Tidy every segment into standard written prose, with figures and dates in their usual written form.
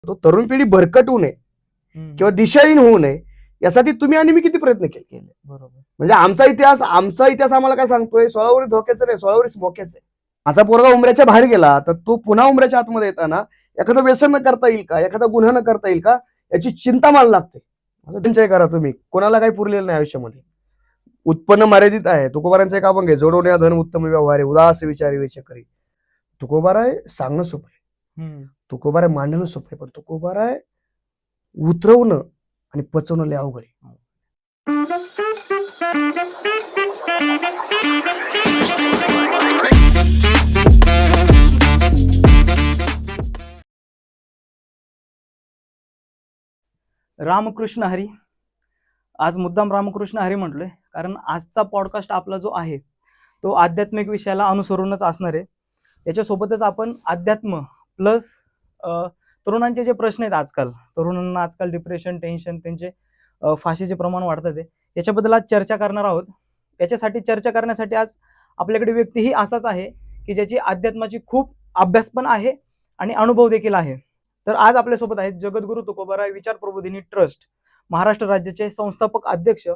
तो तरुण पिढी भरकट होऊ नये किंवा दिशाहीन होऊ नये यासाठी तुम्ही आणि मी किती प्रयत्न केले. बरोबर. म्हणजे आमचा इतिहास आम्हाला काय सांगतोय, सोळावरी धोक्याचं नाही, सोळावरी मोक्याचं आहे. माझा पोरगा उमऱ्याच्या बाहेर गेला तर तो पुन्हा उमऱ्याच्या आतमध्ये येताना एखादं व्यसन न करता येईल का, एखादा गुन्हा न करता येईल का, याची चिंता मला लागते. संचय करा तुम्ही, कोणाला काही पुरलेलं नाही आयुष्यामध्ये. उत्पन्न मर्यादित आहे. तुकोबारांचं एक अभंग आहे, जोडवण्या धन उत्तम व्यवहार उदास विचारी वेचकरी. तुकोबाराय सांगणं सोपं आहे, तुकोबाराय मांडणं सोपं आहे, पण तुकोबाराय उतरवणं आणि पचवणं लय अवघड आहे. रामकृष्ण हरी. आज मुद्दाम रामकृष्ण हरी म्हटलोय कारण आजचा पॉडकास्ट आपला जो आहे तो आध्यात्मिक विषयाला अनुसरूनच असणार आहे. याच्यासोबतच आपण अध्यात्म प्लस तरुणांचे जे प्रश्न आहेत, तरुणांना आजकाल डिप्रेशन, टेन्शन, त्यांचे फाशीचे प्रमाण वाढतात आहे, याच्याबद्दल आज चर्चा करणार आहोत. याच्यासाठी चर्चा करण्यासाठी आज आपल्याकडे व्यक्तीही असाच आहे की ज्याची अध्यात्माची खूप अभ्यास पण आहे आणि अनुभव देखील आहे. तर आज आपल्यासोबत आहेत जगद्गुरु तुकोबाराय विचार प्रबोधिनी ट्रस्ट महाराष्ट्र राज्याचे संस्थापक अध्यक्ष,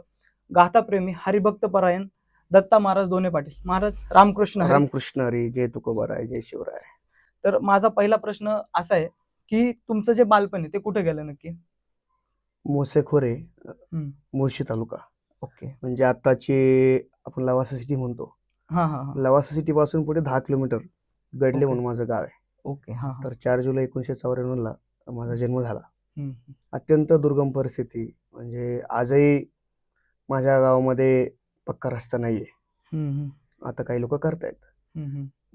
गाथाप्रेमी, हरिभक्त परायण दत्ता महाराज दोने पाटील. महाराज रामकृष्ण हरी. रामकृष्ण हरी. जय तुकोबाराय, जय शिवराय. तर माझा पहिला प्रश्न असा आहे की तुमचं जे बालपण आहे ते कुठे गेलं नक्की? मोसेखोरे, मुळशी तालुका. ओके. म्हणजे आताची आपण लवासा सिटी म्हणतो. लवासा सिटी पासून पुढे 10 किलोमीटर गडले म्हणून माझं गाव आहे. ओके. तर 4 जुलै 1994 ला माझा जन्म झाला. अत्यंत दुर्गम परिस्थिती, म्हणजे आजही माझ्या गावामध्ये पक्का रस्ता नाहीये. आता काही लोक करतायत.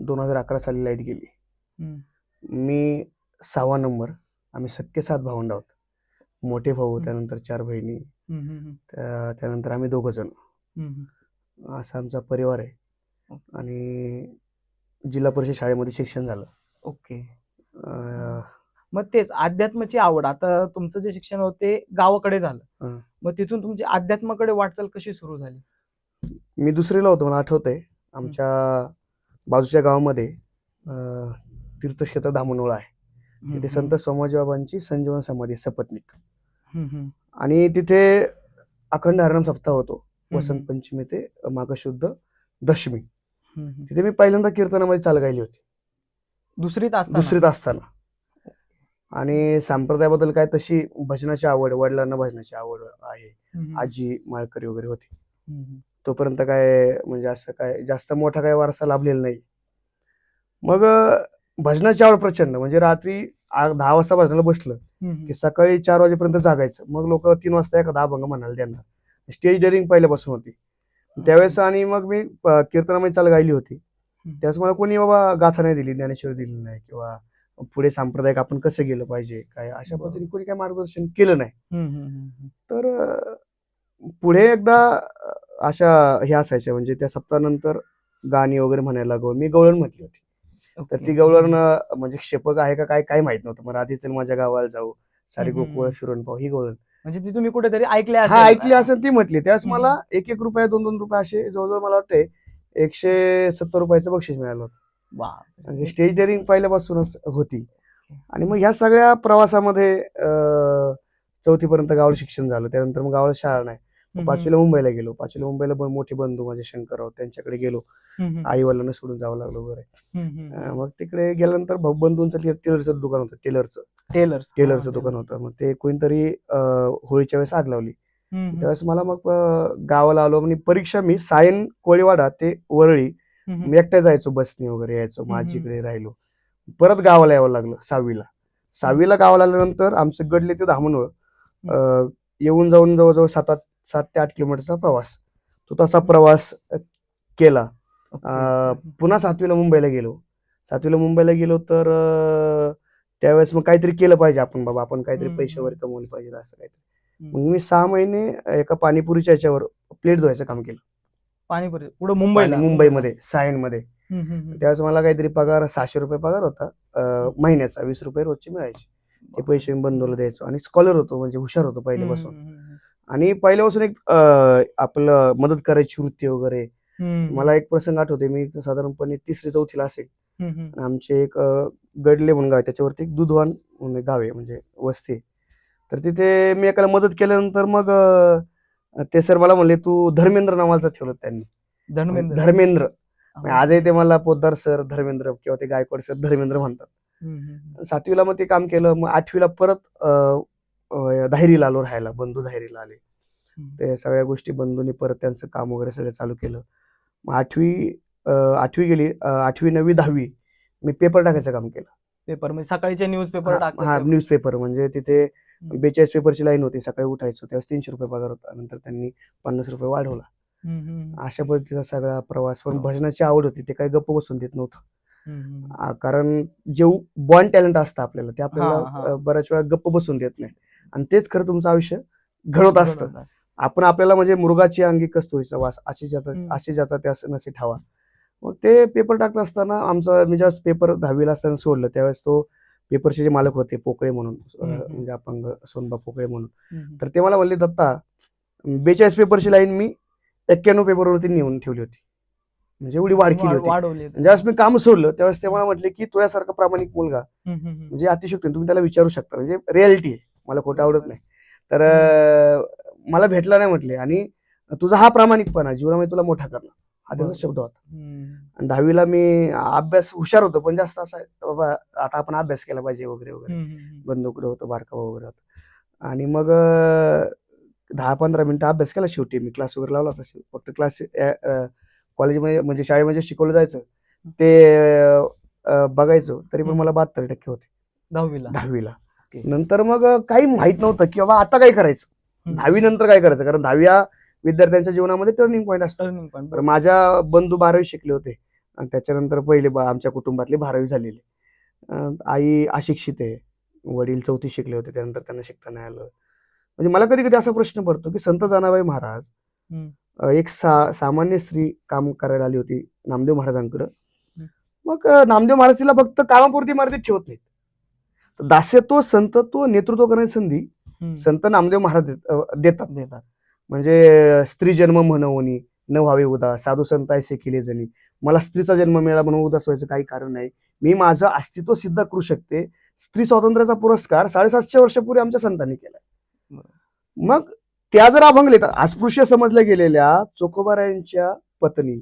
2011 साली लाईट गेली. मी 6वा नंबर. आम्ही सख्खे 7 भावंड आहोत. मोठे भाऊ, त्यानंतर 4 बहिणी, त्यानंतर आम्ही 2 जण. असा आमचा परिवार आहे. आणि जिल्हा परिषद शाळेमध्ये शिक्षण झालं. ओके. मग तेच अध्यात्माची आवड, आता तुमचं जे शिक्षण होतं ते गावाकडे झालं, मग तिथून तुमची अध्यात्माकडे वाटचाल कशी सुरू झाली? मी 2रीला होतो, मला आठवतंय. आमच्या बाजूच्या गावामध्ये तीर्थक्षेत्र धामणोळा आहे. तिथे संत सोमाजी बाबांची संजीवन समाधी सपत्नीक, आणि तिथे अखंड हरिनाम सप्ताह होतो. वसंत पंचमी ते माघ शुद्ध दशमी. तिथे मी पहिल्यांदा कीर्तनामध्ये चाल गायली होती 2रीत असताना. आणि संप्रदायाबद्दल काय तशी भजनाची आवड, वडिलांना भजनाची आवड आहे. आजी माळकरी वगैरे होती. तोपर्यंत काय म्हणजे असं काय जास्त मोठा काय वारसा लाभलेला नाही. मग भजनाची आवड प्रचंड, म्हणजे रात्री 10 वाजता भजनाला बसलं की सकाळी 4 वाजेपर्यंत जागायचं. मग लोक 3 वाजता एखादा अभंग म्हणायला देणार. स्टेज डेअरिंग पहिल्यापासून होती त्यावेळेस. आणि मग मी कीर्तनामध्ये चाल गायली होती. त्यावेळेस मला कोणी बाबा गाथा नाही दिली, ज्ञानेश्वरी दिली नाही, किंवा पुढे सांप्रदायिक आपण कसं गेलं पाहिजे काय अशा पद्धतीने कोणी काय मार्गदर्शन केलं नाही. तर पुढे एकदा अशा हे असायच्या, म्हणजे त्या सप्ताहानंतर गाणी वगैरे म्हणायला लागलो. मी गवळण म्हटली होती. तर ती गवळण म्हणजे क्षेपक आहे का काय काय माहित नव्हतं. मग आधी चल माझ्या गावाला जाऊ, सारी गोकुळ फिरून पाहू, ही गवळण म्हणजे ती तुम्ही कुठेतरी ऐकली असेल ती म्हटली. त्यावेळेस मला 1-1 रुपये 2-2 रुपये असे जवळजवळ मला वाटतंय 170 रुपयाचं बक्षीस मिळालं होतं. म्हणजे स्टेज डेअरिंग पहिल्यापासूनच होती. आणि मग ह्या सगळ्या प्रवासामध्ये 4थी पर्यंत गावाला शिक्षण झालं. त्यानंतर मग गावाला शाळा नाही. 5वीला मुंबईला गेलो. 5वीला मुंबईला मोठे बंधू माझे शंकरराव, त्यांच्याकडे गेलो. आई वडिलांना सोडून जावं लागलं वगैरे. मग तिकडे गेल्यानंतर बंधूंचं टेलरचं दुकान होतं. टेलरचं दुकान होतं. मग ते कोणीतरी होळीच्या वेळेस आग लावली. त्यावेळेस मला मग गावाला आलो. आणि परीक्षा मी सायन कोळीवाडा ते वरळी मी एकट्या जायचो, बसने वगैरे यायचो. मग आजीकडे राहिलो. परत गावाला यावं लागलं 6वीला गावाला आल्यानंतर आमचं गडले ते धामणोळ येऊन जाऊन जवळजवळ 7 ते 8 किलोमीटरचा प्रवास. तो तसा प्रवास केला. पुन्हा 7वीला मुंबईला गेलो. तर त्यावेळेस मग काहीतरी केलं पाहिजे आपण, बाबा आपण काहीतरी पैसे वगैरे कमवले पाहिजे असं काहीतरी. मग मी 6 महिने एका पाणीपुरीच्या याच्यावर प्लेट धुवायचं काम केलं. पाणीपुरी पुढे मुंबईमध्ये सायनमध्ये. त्यावेळेस मला काहीतरी पगार 600 रुपये पगार होता महिन्याचा. 20 रुपये रोजचे मिळायचे. ते पैसे मी बंधूला द्यायचो. आणि स्कॉलर होतो, म्हणजे हुशार होतो पहिल्यापासून. आणि पहिल्यापासून एक आपलं मदत करायची वृत्ती वगैरे. मला एक प्रसंग आठवते. मी साधारणपणे 3री-4थीला असेल, आमचे एक गडले म्हणून गाव आहे, त्याच्यावरती एक दुधवान म्हणून एक गाव आहे, म्हणजे वस्ती आहे. तर तिथे मी एकाला मदत केल्यानंतर मग ते सर मला म्हणले, तू धर्मेंद्र नावाचं ठेवलं त्यांनी. धर्मेंद्र. आजही ते मला पोद्दार सर धर्मेंद्र किंवा ते गायकवाड सर धर्मेंद्र म्हणतात. 7वीला मग ते काम केलं. मग 8वीला परत धायरीला आलो राहायला. बंधू धायरीला आले. ते सगळ्या गोष्टी बंधूंनी परत त्यांचं काम वगैरे सगळं चालू केलं. मग 8वी गेली. 8वी 9वी 10वी मी पेपर टाकायचं काम केलं. पेपर म्हणजे सकाळीचे न्यूजपेपर हा न्यूजपेपर, म्हणजे तिथे 42 पेपरची लाईन होती. सकाळी उठायचो त्यावेळेस 300 रुपये पगार होता. नंतर त्यांनी 50 रुपये वाढवला. अशा पद्धतीचा सगळा प्रवास. पण भजनाची आवड होती, ते काही गप्प बसून देत नव्हतं. कारण जे बॉर्न टॅलेंट असतं आपल्याला, ते आपल्याला बऱ्याच वेळा गप्प बसून देत नाही. आणि तेच खरं तुमचं आयुष्य घडवत असतं. आपण आपल्याला म्हणजे मृगाची अंगी कस्तुरीचा वास, अशी ज्याचा त्यास नसे ठावा. मग ते पेपर टाकत असताना आमचा, मी ज्यावेळेस पेपर 10वीला असताना सोडलं, त्यावेळेस तो पेपरचे जे मालक होते पोकळे म्हणून, म्हणजे अपंग सोनबा पोकळे म्हणून, तर ते मला म्हणले, दत्ता 42 पेपरची लाईन मी 91 पेपरवरती नेऊन ठेवली होती. म्हणजे एवढी वाढ केली होती. ज्यावेळेस मी काम सोडलं त्यावेळेस ते मला म्हटले की तुझ्यासारखा प्रामाणिक मुलगा म्हणजे अतिशयोक्ती, तुम्ही त्याला विचारू शकता, म्हणजे रियालिटी आहे, मला खोटं आवडत नाही. तर मला भेटला नाही म्हटले, आणि तुझा हा प्रामाणिकपणा जीवनामध्ये तुला मोठा करणार, हा त्यांचा शब्द होता. आणि 10वीला मी अभ्यास हुशार होतो, पण जास्त असा बाबा आता आपण अभ्यास केला पाहिजे वगैरे वगैरे. बंधूकडे होतं, बारकावा वगैरे होतं. आणि मग 10-15 मिनिटं अभ्यास केला. शेवटी मी क्लास वगैरे लावला होता. फक्त क्लास कॉलेजमध्ये म्हणजे शाळेमध्ये शिकवलं जायचं ते बघायचो, तरी पण मला 72% होते 10वीला. नंतर मग काही माहित नव्हतं की बाबा आता काय करायचं, 10वी नंतर काय करायचं, कारण 10वी हा विद्यार्थ्यांच्या जीवनामध्ये टर्निंग पॉईंट असतो. माझ्या बंधू 12वी शिकले होते, आणि त्याच्यानंतर पहिले आमच्या कुटुंबातली 12वी झालेली. आई अशिक्षित आहे, वडील 4थी शिकले होते, त्यानंतर त्यांना शिकता नाही आलं. म्हणजे मला कधी कधी असा प्रश्न पडतो की संत जनाबाई महाराज एक सामान्य स्त्री काम करायला आली होती नामदेव महाराजांकडं. मग नामदेव महाराज तिला फक्त कामापुरती मर्यादित ठेवत नाहीत, दास्यत्व संतत्व नेतृत्व करण्याची संधी संत नामदेव महाराज देतात. म्हणजे स्त्री जन्म म्हणवणी न व्हावे उदास, साधू संत ऐसे केले जणी, मला स्त्रीचा जन्म मिळाला म्हणून उदास व्हायचं काही कारण नाही, मी माझं अस्तित्व सिद्ध करू शकते. स्त्री स्वातंत्र्याचा पुरस्कार 750 वर्षापूर्वी आमच्या संतांनी केलाय. मग त्या जर अभंग लिहितात, अस्पृश्य समजल्या गेलेल्या चोखोबारायांच्या पत्नी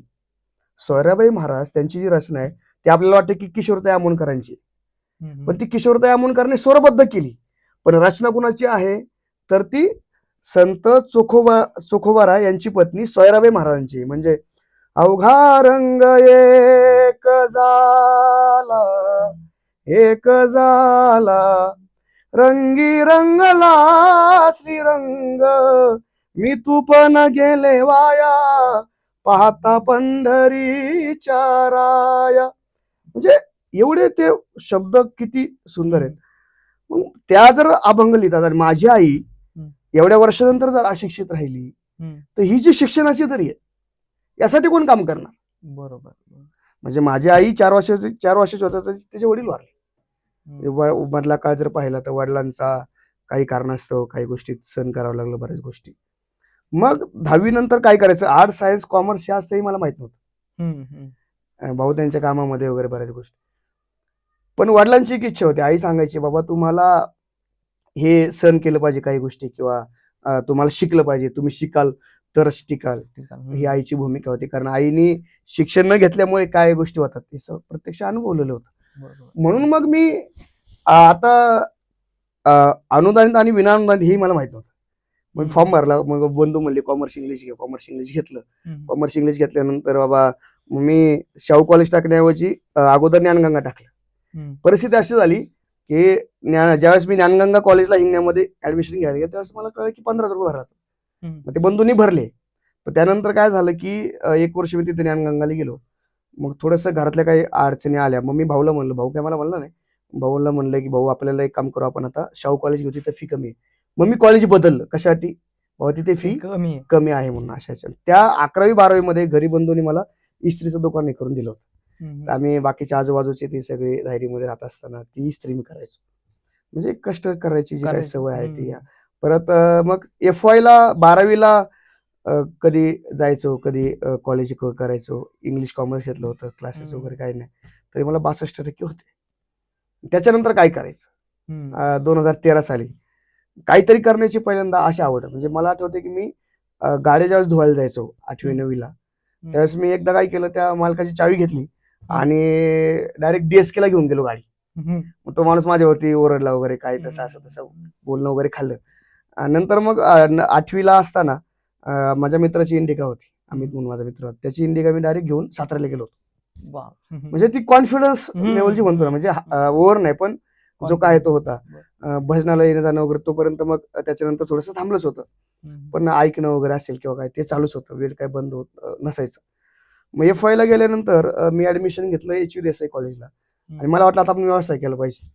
सोयराबाई महाराज, त्यांची जी रचना आहे ती आपल्याला वाटते की किशोरताई आमोणकरांची, पण ती किशोरताई आमोणकरने स्वरबद्ध केली. पण रचना कुणाची आहे, तर ती संत चोखोबारा यांची पत्नी सोयराबाई महाराजांची. म्हणजे अवघा रंग एक झाला रंगी रंगला श्रीरंग, मी तू पण गेले वाया पाहता पंढरीच्या राया. म्हणजे एवढे ते शब्द किती सुंदर आहेत. मग त्या जर अभंग लिहितात, आणि माझी आई एवढ्या वर्षानंतर जर अशिक्षित राहिली, तर ही जी शिक्षणाची दरी आहे यासाठी कोण काम करणार. बरोबर. म्हणजे माझी आई 4 वर्षाची होता तर त्याचे वडील वारले. मधला काळ जर पाहिला तर वडिलांचा काही कारणास्तव काही गोष्टी सहन करावं लागलं, बऱ्याच गोष्टी. मग 10वी नंतर काय करायचं, आर्ट सायन्स कॉमर्स हे असतंही मला माहित नव्हतं. भाऊ त्यांच्या कामामध्ये वगैरे बऱ्याच गोष्टी. पण वडिलांची एक इच्छा होती, आई सांगायची बाबा तुम्हाला हे सहन केलं पाहिजे काही गोष्टी, किंवा तुम्हाला शिकलं पाहिजे, तुम्ही शिकाल तरच टिकाल, ही आईची भूमिका होती. कारण आईने शिक्षण न घेतल्यामुळे काय गोष्टी होतात ते प्रत्यक्ष अनुभवलेलं होतं. म्हणून मग मी आता अनुदानित आणि विनानुदानित हे मला माहित नव्हतं. मग फॉर्म भरला. मग बंधू म्हणले कॉमर्स इंग्लिश घे, कॉमर्स इंग्लिश घेतलं. कॉमर्स इंग्लिश घेतल्यानंतर बाबा मी शाहू कॉलेज टाकण्याऐवजी अगोदर ज्ञानगंगा टाकलं. परिस्थिती अशी झाली की ज्यावेळेस मी ज्ञानगंगा कॉलेजला हिंगण्यामध्ये ऍडमिशन घ्यायला गेलो त्यावेळेस मला कळलं की 15 रुपये भरला. मग ते बंधूंनी भरले. पण त्यानंतर काय झालं की 1 वर्ष मी तिथे ज्ञानगंगाला गेलो. मग थोडंसं घरातल्या काही अडचणी आल्या. मग मी भाऊला म्हणलं, भाऊ काय मला म्हणलं नाही, भाऊला म्हणलं की भाऊ आपल्याला एक काम करू, आपण आता शाहू कॉलेज घेऊ, तिथे फी कमी आहे. मग मी कॉलेज बदललं. कशासाठी, भाऊ तिथे फी कमी आहे म्हणून. अशाच्या त्या 11वी-12वी मध्ये घरी बंधूंनी मला इस्त्रीचं दुकान करून दिलं होतं. आम्ही बाकीच्या आजूबाजूचे ते सगळे धायरीमध्ये राहत असताना ती इस्त्री मी करायचो. म्हणजे कष्ट करायची जी काही सवय आहे ती. परत मग FYला 12वीला कधी जायचो, कधी कॉलेज करायचो. इंग्लिश कॉमर्स घेतलं होतं, क्लासेस वगैरे काही नाही. तरी मला 62% होते. त्याच्यानंतर काय करायचं, 2013 साली काहीतरी करण्याची पहिल्यांदा अशी आवड. म्हणजे मला आठवते की मी गाड्या ज्यावेळेस धुवायला जायचो 8वी 9वीला, त्यावेळेस मी एकदा काय केलं, त्या मालकाची चावी घेतली आणि डायरेक्ट DSK ला घेऊन गेलो गाडी. मग तो माणूस माझ्यावरती ओरडला वगैरे, काय तसं असं तसं बोलणं वगैरे खाल्लं. नंतर मग 8वीला असताना माझ्या मित्राची इंडिका होती, अमित म्हणून माझा मित्र होता, त्याची इंडिका मी डायरेक्ट घेऊन साताऱ्याला गेलो होतो. म्हणजे ती कॉन्फिडन्स लेवलची म्हणतो ना, म्हणजे ओव्हर नाही पण जो काय तो होता. भजनाला येणं जाणं वगैरे तोपर्यंत, मग त्याच्यानंतर थोडंसं थांबलंच होतं, पण ऐकणं वगैरे असेल किंवा काय ते चालूच होतं, वेळ काय बंद होत नसायचं. मग FY ला गेल्यानंतर मी ऍडमिशन घेतलं HU देसाई कॉलेजला, आणि मला वाटलं आता आपण व्यवसाय केला पाहिजे,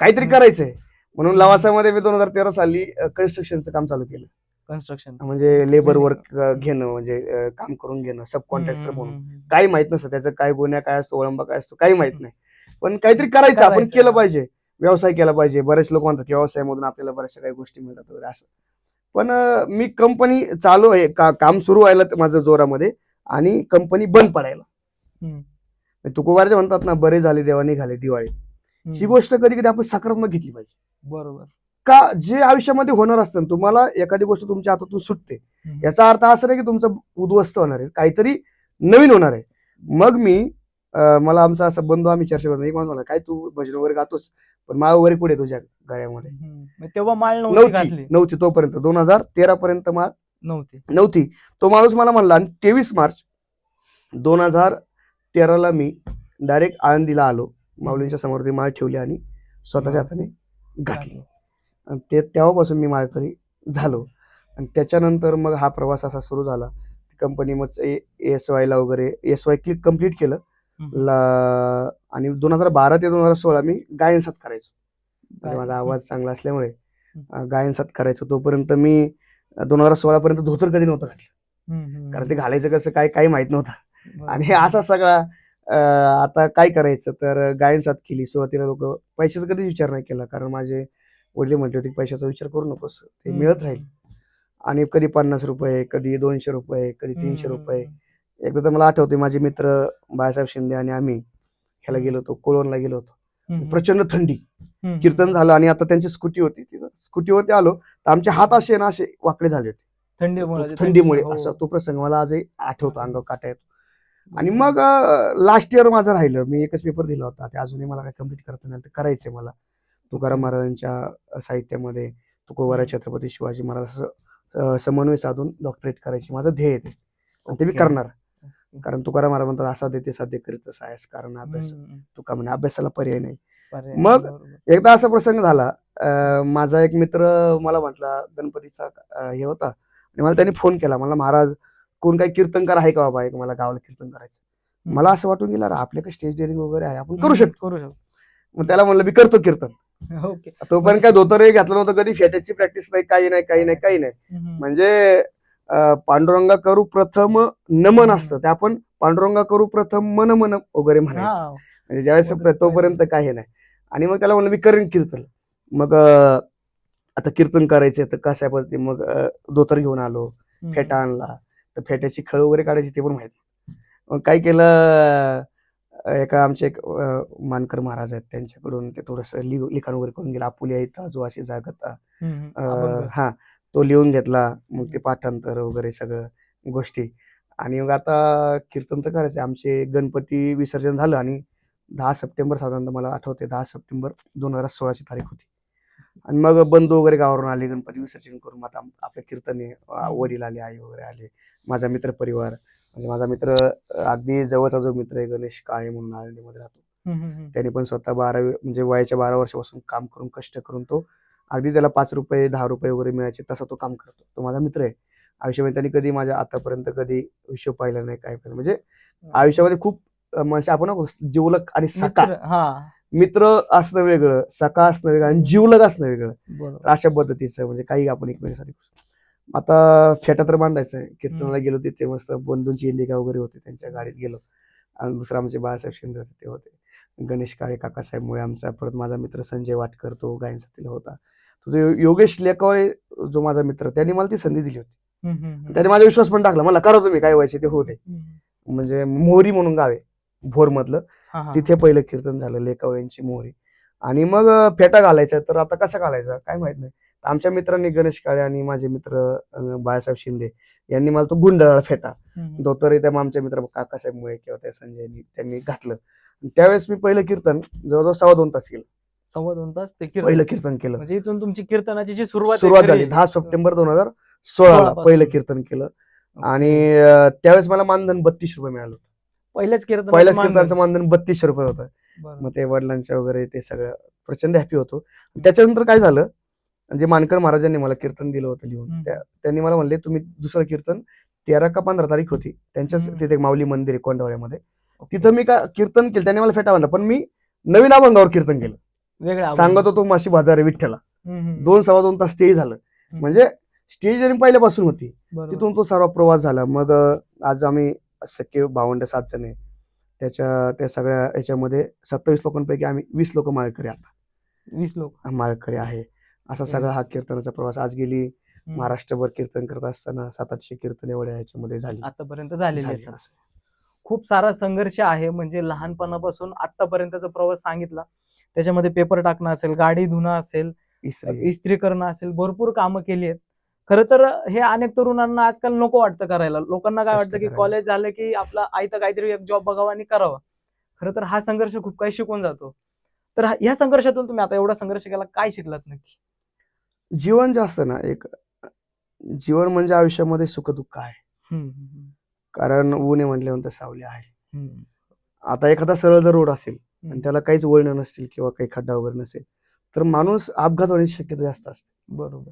काहीतरी करायचंय. म्हणून लवासामध्ये मी 2013 साली कन्स्ट्रक्शनचं काम चालू केलं. कन्स्ट्रक्शन म्हणजे लेबर वर्क घेणं, म्हणजे काम करून घेणं, सब कॉन्ट्रॅक्टर म्हणून. काही माहित नसतं त्याचं, काय गुन्ह्या काय असतो, ओळंबा काय असतो, काही माहित नाही, पण काहीतरी करायचं, आपण केलं पाहिजे, व्यवसाय केला पाहिजे. बरेच लोक म्हणतात व्यवसायामधून आपल्याला बऱ्याचशा काही गोष्टी मिळतात वगैरे असं. पण मी कंपनी चालू आहे, काम सुरू व्हायला माझं जोरामध्ये, आणि कंपनी बंद पडायला. तुकोबाराचे म्हणतात ना, बरे झाले देवा निघाले दिवाळी. ही गोष्ट कधी कधी आपण सकारात्मक घेतली पाहिजे. बरोबर. का जे आयुष्यामध्ये होणार असतं, तुम्हाला एखादी गोष्ट तुमच्या हातातून सुटते, याचा अर्थ असा नाही की तुमचं उद्ध्वस्त होणार आहे, काहीतरी नवीन होणार आहे. मग मी मला आमचा असा बंधू, आम्ही चर्चा करतो, एक माणूस म्हणला, काय तू भजन वगैरे गातोस, पण माळ वगैरे कुठे तुझ्या गळ्यामध्ये? तेव्हा माळ नव्हती तोपर्यंत, 2013 पर्यंत माळ नव्हती. तो माणूस मला म्हणला, आणि 23 मार्च 2013 मी डायरेक्ट आळंदीला आलो, माऊलींच्या समोर ती माळ ठेवली आणि स्वतःच्या हाताने घातली. आणि तेव्हापासून मी माळकरी झालो. आणि त्याच्यानंतर मग हा प्रवास असा सुरू झाला. कंपनी मग SY ला वगैरे SY कम्प्लीट केलं, आणि 2012 ते 2016 मी गायन साथ करायचो. म्हणजे माझा आवाज चांगला असल्यामुळे गायन साथ करायचो. तोपर्यंत मी 2016 पर्यंत धोतर कधी नव्हतं घातलं, कारण ते घालायचं कसं काय काही माहित नव्हतं. आणि असा सगळा आता काय करायचं, तर गायन साथ केली. सुरुवातीला लोक पैशाचा कधीच विचार नाही केला, कारण माझे वडील म्हटले होते पैशाचा विचार करू नकोस, ते मिळत राहील. आणि कधी 50 रुपये, कधी 200 रुपये, कधी 300 रुपये. एकदा तर मला आठवते, माझे मित्र बाळासाहेब शिंदे आणि आम्ही ह्याला गेलो होतो, कोळवणला गेलो होतो. प्रचंड थंडी, कीर्तन झालं, आणि आता त्यांची स्कूटी होती, स्कूटीवरती आलो तर आमचे हात असे ना असे वाकडे झाले होते थंडीमुळे. असा तो प्रसंग मला आजही आठवतो, अंगावर काटा येतो. आणि मग लास्ट इयर माझं राहिलं, मी एकच पेपर दिला होता, ते अजूनही मला काय कम्प्लीट करता नाही, करायचंय मला. तुकाराम महाराजांच्या साहित्यामध्ये तुकोबारा छत्रपती शिवाजी महाराज समन्वय साधून डॉक्टरेट करायची माझं ध्येय आहे, ते मी करणार. कारण तुकाराम महाराज म्हणतात, असा ते साध्य करीत सायस, कारण अभ्यास तुका म्हणे, अभ्यासाला पर्याय नाही. मग एकदा असा प्रसंग झाला, माझा एक मित्र मला म्हटला, गणपतीचा हे होता, आणि मला त्याने फोन केला, मला महाराज कोण काही कीर्तनकार आहे का बाबा, एक मला गावाला कीर्तन करायचं. मला असं वाटून गेलं, आपल्याकडे स्टेज डेअरिंग वगैरे आहे, आपण करू शकतो. मग त्याला म्हणलं, मी करतो कीर्तन. तोपर्यंत काय धोतरही घातलं नव्हतं, कधी फेट्याची प्रॅक्टिस नाही, काही नाही. म्हणजे पांडुरंगा करू प्रथम नमन असतं, ते आपण पांडुरंगा करू प्रथम मन वगैरे म्हणायचं. म्हणजे ज्यावेळेस तोपर्यंत काही नाही. आणि मग त्याला म्हणलं, मी करेन कीर्तन. मग आता कीर्तन करायचंय तर कशा पद्धती, मग धोतर घेऊन आलो, फेटा आणला, तर फेट्याची खळ वगैरे काढायची ते पण माहित. मग काय केलं, एका आमचे एक मानकर महाराज आहेत, त्यांच्याकडून ते थोडंसं लिखाण वगैरे करून गेला, आपुल्या इथं जो अशी जागता, हा तो लिहून घेतला. मग ते पाठांतर वगैरे सगळं गोष्टी. आणि मग आता कीर्तन तर करायचं. आमचे गणपती विसर्जन झालं, आणि 10 सप्टेंबर साधारणतः मला आठवते, 10 सप्टेंबर 2016ची तारीख होती. आणि मग बंधू वगैरे गावावरून आले गणपती विसर्जन करून. आता आपल्या कीर्तने वडील आले, आई वगैरे आले, माझा मित्र परिवार. म्हणजे माझा मित्र अगदी जवळचा जो मित्र आहे, गणेश काळे म्हणून आळंदीमध्ये राहतो, त्याने पण स्वतः 12 म्हणजे वयाच्या 12 वर्षापासून काम करून, कष्ट करून, तो अगदी त्याला 5 रुपये 10 रुपये वगैरे मिळायचे तसा तो काम करतो. तो माझा मित्र आहे. आयुष्यामध्ये त्यांनी कधी माझ्या आतापर्यंत कधी विषय पाहिला नाही, काय पाहिलं. म्हणजे आयुष्यामध्ये खूप म्हणजे आपण जिवलग आणि सखा, मित्र असणं वेगळं, सखा असणं वेगळं, आणि जिवलग असणं वेगळं, अशा पद्धतीचं. म्हणजे काही आपण एकमेकांसाठी. आता फेटा तर बांधायचं आहे. कीर्तनाला गेलो तिथे मस्त बंधूंची इंडिका वगैरे होती, त्यांच्या गाडीत गेलो. आणि दुसरं आमचे बाळासाहेब शिंदे होते, ते होते, गणेश काळे, काकासाहेब मुळे आमचा, परत माझा मित्र संजय वाटकर, तो गायन साथीला होता. तो योगेश लेकावळे जो माझा मित्र, त्यांनी मला ती संधी दिली होती. त्याने माझा विश्वास पण टाकला, मला करा तुम्ही काय व्हायचे ते होते. म्हणजे मोहरी म्हणून गाव आहे भोर मधलं, हा, हा. तिथे पहिलं कीर्तन झालं लेखावळ्यांची मोहरी. आणि मग फेटा घालायचा, तर आता कसा घालायचा काय माहित नाही. आमच्या मित्रांनी गणेश काळे आणि माझे मित्र बाळासाहेब शिंदे यांनी मला तो गुंडाळा फेटा धोतर त्या आमच्या मित्र काकासाहेब मुळे किंवा त्या संजयनी त्यांनी घातलं. त्यावेळेस मी पहिलं कीर्तन जवळजवळ 2.25 तास केलं. 2.25 तास ते पहिलं कीर्तन केलं. म्हणजे इथून तुमची कीर्तनाची जी सुरुवात झाली 10 सप्टेंबर 2016 पहिलं कीर्तन केलं. आणि त्यावेळेस मला मानधन 32 रुपये मिळालं. पहिल्याच कीर्तनाचं मानधन 32 रुपये होतं. मग ते वडिलांच्या वगैरे ते सगळं प्रचंड हॅपी होतो. त्याच्यानंतर काय झालं, जे मानकर महाराजांनी मला कीर्तन दिलं होतं लिहून, त्यांनी मला म्हणले तुम्ही दुसरं कीर्तन 13 का 15 तारीख होती त्यांच्याच तिथे माऊली मंदिर आहे कोंढावळ्यामध्ये, तिथं मी का कीर्तन केलं. त्यांनी मला फेटा बांधला, पण मी नवीन अभंगावर कीर्तन केलं. वेगळा सांगत होतो माशी बाजारे विठ्ठला. 2-2.25 तास स्टेज झालं. म्हणजे स्टेज आणि पहिल्यापासून होती. तिथून तो सर्व प्रवास झाला. मग आज आम्ही सख्खे भावंड 7 जण आहे. त्या सगळ्या याच्यामध्ये 27 लोकांपैकी आम्ही 20 लोक माळकरी, आता 20 लोक माळकरी आहे. असा सगळा हा कीर्तनाचा प्रवास. आज गेली महाराष्ट्रभर कीर्तन करत असताना 700-800 कीर्तन एवढ्या ह्याच्यामध्ये झाली आतापर्यंत झालेली. खूप सारा संघर्ष आहे. म्हणजे लहानपणापासून आतापर्यंतचा प्रवास सांगितला. त्याच्यामध्ये पेपर टाकणं असेल, गाडी धुणं असेल, इस्त्री करणं असेल, भरपूर कामं केली आहेत. खरं तर हे अनेक तरुणांना आजकाल नको वाटतं करायला. लोकांना काय वाटतं की कॉलेज झालं की आपला आयतं काहीतरी एक जॉब बघावा आणि करावा. खरं तर हा संघर्ष खूप काही शिकून जातो. तर ह्या संघर्षातून तुम्ही आता एवढा संघर्ष केला, काय शिकलात नक्की? जीवन जे असतं ना, एक जीवन म्हणजे आयुष्यामध्ये सुखदुःख आहे. कारण ऊन आहे म्हटल्यानंतर सावली आहे. आता एखादा सरळ जर रोड असेल आणि त्याला काहीच वळण नसतील किंवा काही खड्डा वगैरे नसेल, तर माणूस अपघात होण्याची शक्यता जास्त असते. बरोबर.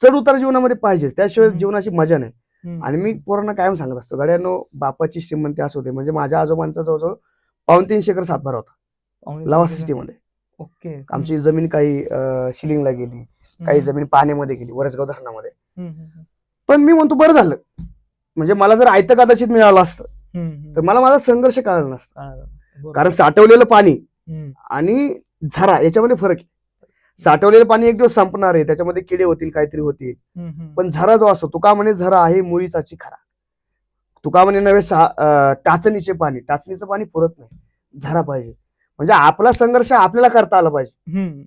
चढ उतार जीवनामध्ये पाहिजेच, त्याशिवाय जीवनाची मजा नाही. आणि मी पोरांना कायम सांगत असतो, गाड्यांनो बापाची श्रीमंती असू दे. म्हणजे माझ्या आजोबांचा जवळजवळ 2.5-3 एकर सातबारा होता लावा सिस्टीमध्ये. ओके. आमची जमीन काही शिलिंगला गेली, काही जमीन पाण्यामध्ये गेली वरसगाव धरणामध्ये. पण मी म्हणतो बरं झालं, म्हणजे मला जर आयतं कदाचित मिळालं असतं तर मला माझा संघर्ष कळला नसता. कारण साठवलेलं पाणी आणि झरा याच्यामध्ये फरक आहे. साठवलेलं पाणी एक दिवस संपणार आहे, त्याच्यामध्ये किडे होतील, काहीतरी होतील. पण झरा जो असतो, तुका म्हणे झरा आहे मुळीचाची खरा. तुका म्हणे नव्हे टाचणीचे पाणी, टाचणीचं पाणी पुरत नाही, झरा पाहिजे. म्हणजे आपला संघर्ष आपल्याला करता आला पाहिजे.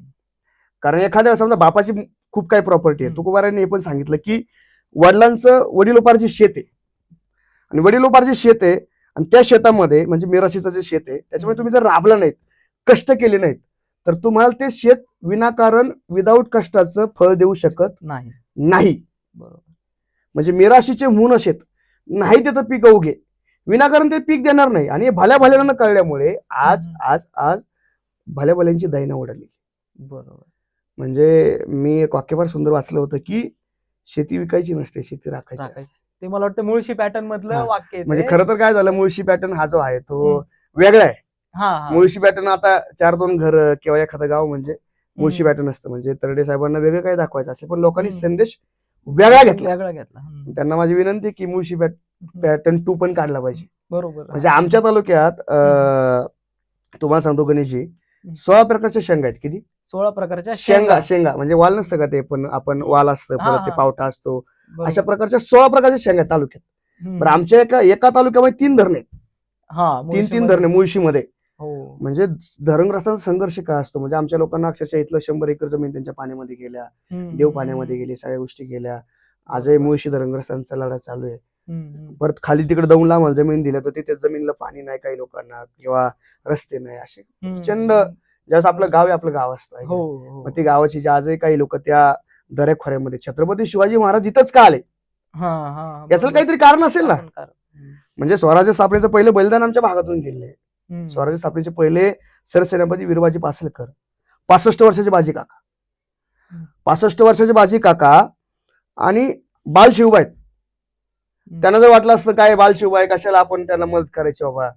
कारण एखाद्या समजा बापाची खूप काही प्रॉपर्टी आहे, तुकोबारांनी हे पण सांगितलं की वडिलांचं वडिलोपार्जित शेत आहे आणि वडिलोपार्जित शेत आहे आणि त्या शेतामध्ये म्हणजे मिराशीचं जे शेत आहे त्याच्यामध्ये तुम्ही जर राबला नाहीत, कष्ट केले नाहीत, तर तुम्हाला ते शेत विनाकारण विदाऊट कष्टाचं फळ देऊ शकत नाही. म्हणजे मिराशीचे म्हणून शेत नाही तिथं पीक उगे, विनाकारण ते पीक देणार नाही. आणि हे भल्या भल्यांना कळल्यामुळे आज आज आज भल्या भल्यांची दैना उडाली. बरोबर. म्हणजे मी एक वाक्य फार सुंदर वाचलं होतं की शेती विकायची नसते, शेती राखायची. ते मला वाटतं मुळशी पॅटर्न मधलं वाक्य. म्हणजे खरं तर काय झालं, मुळशी पॅटर्न हा जो आहे तो वेगळा आहे. मुळशी पॅटर्न आता 4-2 घर किंवा एखादं गाव म्हणजे मुळशी पॅटर्न असतं. म्हणजे तरडे साहेबांना वेगळं काय दाखवायचं असेल, पण लोकांनी संदेश वेगळा घेतला. त्यांना माझी विनंती की मुळशी पॅटर्न 2 पण काढला पाहिजे. बरोबर. म्हणजे आमच्या तालुक्यात तुम्हाला सांगतो गणेशजी, 16 प्रकारच्या शेंगा आहेत. किती? 16 प्रकारच्या शेंगा. म्हणजे वाल नसतं का ते, पण आपण वाल असतं, परत ते पावटा असतो, अशा प्रकारच्या 16 प्रकारच्या शेंगा तालुक्यात. बरं, आमच्या एका तालुक्यामध्ये 3 धरणे आहेत. 3 धरणे मुळशीमध्ये. म्हणजे धरणग्रस्तांचा संघर्ष काय असतो. म्हणजे आमच्या लोकांना अक्षरशः इथलं 100 एकर जमीन त्यांच्या पाण्यामध्ये गेल्या, देव पाण्यामध्ये गेले, सगळ्या गोष्टी गेल्या. आजही मुळशी धरणग्रस्तांचा लढा चालू आहे. परत खाली तिकडे दौंडला आम्हाला जमीन दिल्या, तर तिथे जमिनीला पाणी नाही काही लोकांना किंवा रस्ते नाही. असे प्रचंड ज्यावेळेस आपलं गाव आहे, आपलं गाव असतं. मग ती गावाची आजही काही लोक त्या दऱ्याखोऱ्यामध्ये, छत्रपती शिवाजी महाराज इथंच का आले, याचं काहीतरी कारण असेल ना. म्हणजे स्वराज्य स्थापनेचं पहिलं बलिदान आमच्या भागातून गेले. स्वराज्य स्थापनेचे पहिले सरसेनापती वीरबाजी पासलकर, 65 वर्षाचे बाजी काका, 65 वर्षाचे बाजी काका आणि बाल शिवबाई. त्यांना जर वाटलं असतं काय बाल शिवबाई कशाला आपण त्यांना मदत करायची बाबा,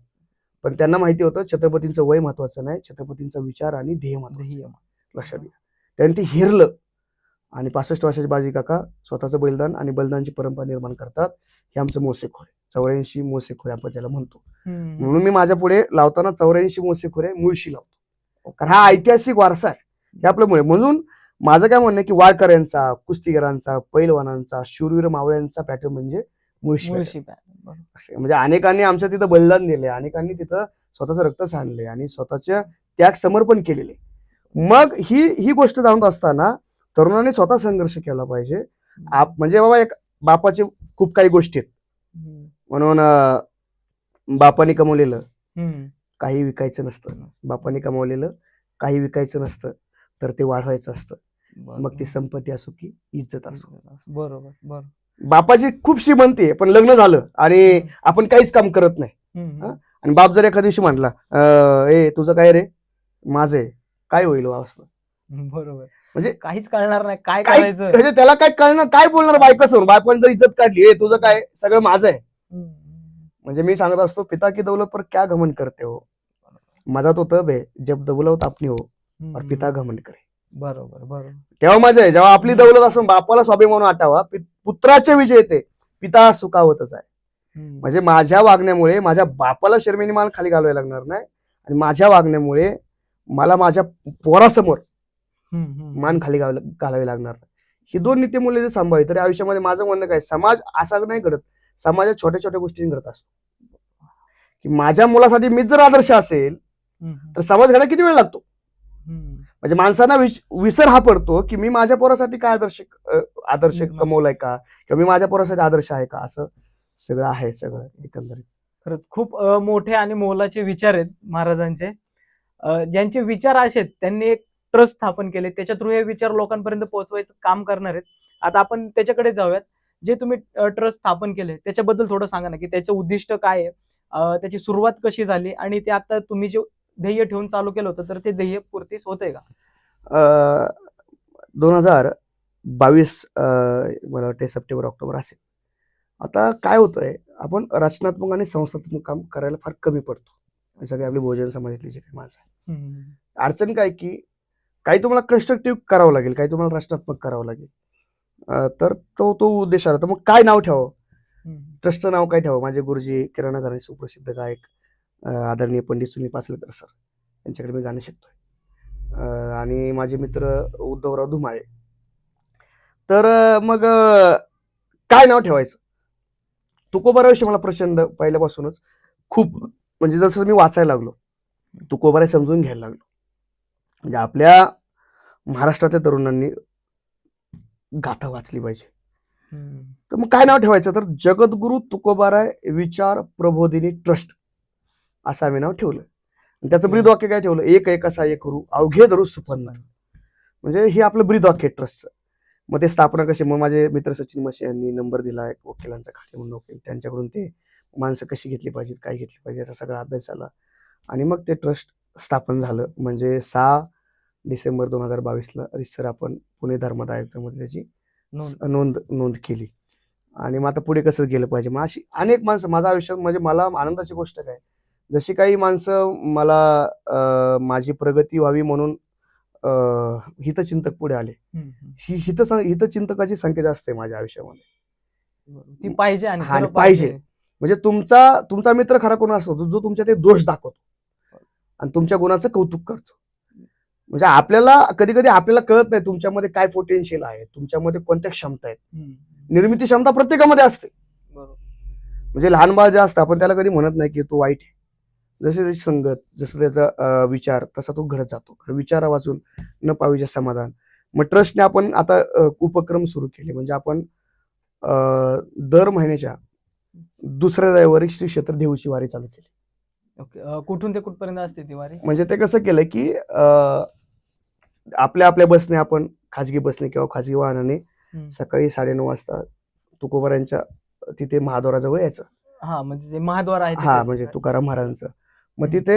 पण त्यांना माहिती होतं छत्रपतींचं वय महत्वाचं नाही, छत्रपतींचा विचार आणि ध्येय महत्वाचं. लक्षात घ्या, त्यांनी ते हिरलं. आणि 65 वर्षाचे बाजी काका स्वतःचं बलिदान आणि बलिदानची परंपरा निर्माण करतात. हे आमचं मोसेखोरे, 84 मोसेखोरे आपण त्याला म्हणतो. म्हणून मी माझ्या पुढे लावताना 84 मोसेखोरे मुळशी लावतो, कारण हा ऐतिहासिक वारसा आहे, हे आपल्या मुळे. म्हणून माझं काय म्हणणं आहे की वाळकऱ्यांचा, कुस्तीगरांचा, पैलवानांचा, शूरवीर मावळ्यांचा पॅटर्न म्हणजे मुळशी. म्हणजे अनेकांनी आमच्या तिथं बलिदान दिले, अनेकांनी तिथं स्वतःचं रक्त सांडलंय आणि स्वतःच्या त्याग समर्पण केलेले. मग ही गोष्ट जाणत असताना तरुणांनी स्वतः संघर्ष केला पाहिजे. म्हणजे बाबा एक बापाचे खूप काही गोष्टी आहेत म्हणून बापाने कमवलेलं काही विकायचं नसतं, बापाने कमवलेलं काही विकायचं नसतं, तर ते वाढवायचं असतं. मग ती संपत्ती असो की इज्जत असो. बरोबर बरोबर. बापाची खूप श्रीमंती आहे पण लग्न झालं आणि आपण काहीच काम करत नाही आणि बाप जर एखाद्या दिवशी म्हटला ए तुझं काय रे, माझं आहे, काय होईल असं? बरोबर. म्हणजे काहीच कळणार नाही काय करायचं, म्हणजे त्याला काय कळणार, काय बोलणार बायकोसमोर? बायकोने जर इज्जत काढली, ए तुझं काय, सगळं माझं आहे. म्हणजे मी सांगत असतो, पिता की दौलत पर क्या घमंड करते हो, माझा तो तब है जब दौलत अपनी हो और पिता घमंड करे. बरोबर बरोबर. तेव्हा मजा आहे जेव्हा आपली दौलत असून बापाला स्वाभिमान वाटावा. पुत्राचे विजय ते पिता सुखावतच आहे. म्हणजे माझ्या वागण्यामुळे माझ्या बापाला शर्मेने मान खाली घालवायला लागणार नाही आणि माझ्या वागण्यामुळे मला माझ्या पोरासमोर मान खाली घालावी लागणार नाही. ही दोन नीतिमूल्य जर सांभाळली तरी आयुष्यामध्ये माझं म्हणणं काय, समाज असा नाही घडत, समाजात छोट्या छोट्या गोष्टी घडत असतो. की माझ्या मुलासाठी मीच जर आदर्श असेल तर समाज घडायला किती वेळ लागतो? म्हणजे माणसांना विसर हा पडतो की मी माझ्या पोरासाठी काय आदर्श कमवलाय का, किंवा मी माझ्या पोरासाठी आदर्श आहे का. असं सगळं आहे सगळं एकंदरीत. खरंच खूप मोठे आणि मोलाचे विचार आहेत महाराजांचे. ज्यांचे विचार असे आहेत त्यांनी एक ट्रस्ट स्थापन केले, त्याच्या थ्रू हे विचार लोकांपर्यंत पोहोचवायचं काम करणार आहेत. आता आपण त्याच्याकडे जाऊयात. जे तुम्ही ट्रस्ट स्थापन केले त्याच्याबद्दल थोडं सांगा ना, की त्याचं उद्दिष्ट काय आहे, त्याची सुरुवात कशी झाली आणि ते आता तुम्ही जे ध्येय ठेवून चालू केलं होतं तर ते ध्येय पूर्तीस होतंय का? 2022 मला वाटते सप्टेंबर ऑक्टोबर असेल. आता काय होतंय, आपण रचनात्मक आणि संस्थात्मक काम करायला फार कमी पडतो, सगळे आपली बहुजन समाजातली जे काही माणसं आहे. अडचण काय की काही तुम्हाला कन्स्ट्रक्टिव्ह करावं लागेल, काही तुम्हाला रचनात्मक करावं लागेल. तर तो उद्देश आला. तर मग काय नाव ठेवावं, ट्रस्टचं नाव काय ठेवावं? माझे गुरुजी किराणा घराणे सुप्रसिद्ध गायक आदरणीय पंडित सुनील पासलकर सर यांच्याकडे मी गाणं शिकतोय आणि माझे मित्र उद्धवराव धुमाळे. तर मग काय नाव ठेवायचं? तुकोबाराविषयी मला प्रचंड पहिल्यापासूनच खूप, म्हणजे जसं मी वाचायला लागलो तुकोबारा समजून घ्यायला लागलो. म्हणजे आपल्या महाराष्ट्रातल्या तरुणांनी गाथा वाचली पाहिजे. तर मग काय नाव ठेवायचं? तर जगद्गुरु तुकोबाराय विचार प्रबोधिनी ट्रस्ट असं आम्ही नाव ठेवलं. त्याचं ब्रीदवाक्य काय ठेवलं? एक असा एक करू अवघे धरू सुपन्न. म्हणजे हे आपलं ब्रीदवाक्य ट्रस्टचं. मग ते स्थापना कशी, मग माझे मित्र सचिन मसे यांनी नंबर दिला एक वकिलांचा, खाली म्हणून वकील, त्यांच्याकडून ते माणसं कशी घेतली पाहिजेत, काय घेतली पाहिजे याचा सगळा अभ्यास झाला आणि मग ते ट्रस्ट स्थापन झालं. म्हणजे 6 डिसेंबर 2022ला रितसर आपण पुणे धर्मादाय आयुक्तामध्ये त्याची नोंद केली. आणि मग आता पुढे कसं गेलं पाहिजे. मग अशी अनेक माणसं माझ्या आयुष्यात, म्हणजे मला आनंदाची गोष्ट काय, जशी काही माणसं मला माझी प्रगती व्हावी म्हणून हितचिंतक पुढे आले. ही हितचिंतकाची संख्या जास्त आहे माझ्या आयुष्यामध्ये. ती पाहिजे आणि पाहिजे. म्हणजे तुमचा मित्र खरा कोण असतो? जो तुमच्या ते दोष दाखवतो आणि तुमच्या गुणाचं कौतुक करतो. म्हणजे आपल्याला कधी कधी आपल्याला कळत नाही तुमच्यामध्ये काय पोटेन्शियल आहे, तुमच्यामध्ये कोणत्या क्षमता आहेत. निर्मिती क्षमता प्रत्येकामध्ये असते. म्हणजे लहान बाळ जे असतं आपण त्याला कधी म्हणत नाही की तो वाईट आहे. जसे त्याची संगत, जसं त्याचा विचार तसा तो घडत जातो. विचारा वाचून न पाहिजे समाधान. मग ट्रस्टने आपण आता उपक्रम सुरू केले. म्हणजे आपण दर महिन्याच्या दुसऱ्या रविवारी श्री क्षेत्र देऊची वारी चालू केली. ओके. कुठून ते कुठपर्यंत असते ती वारी? म्हणजे ते कसं केलं की आपल्या बसने, आपण खाजगी बसने किंवा खाजगी वाहनाने सकाळी 9:30 वाजता तुकोबारांच्या तिथे महाद्वाराजवळ यायचं. म्हणजे महाद्वार आहे. म्हणजे तुकाराम महाराजांचं. मग तिथे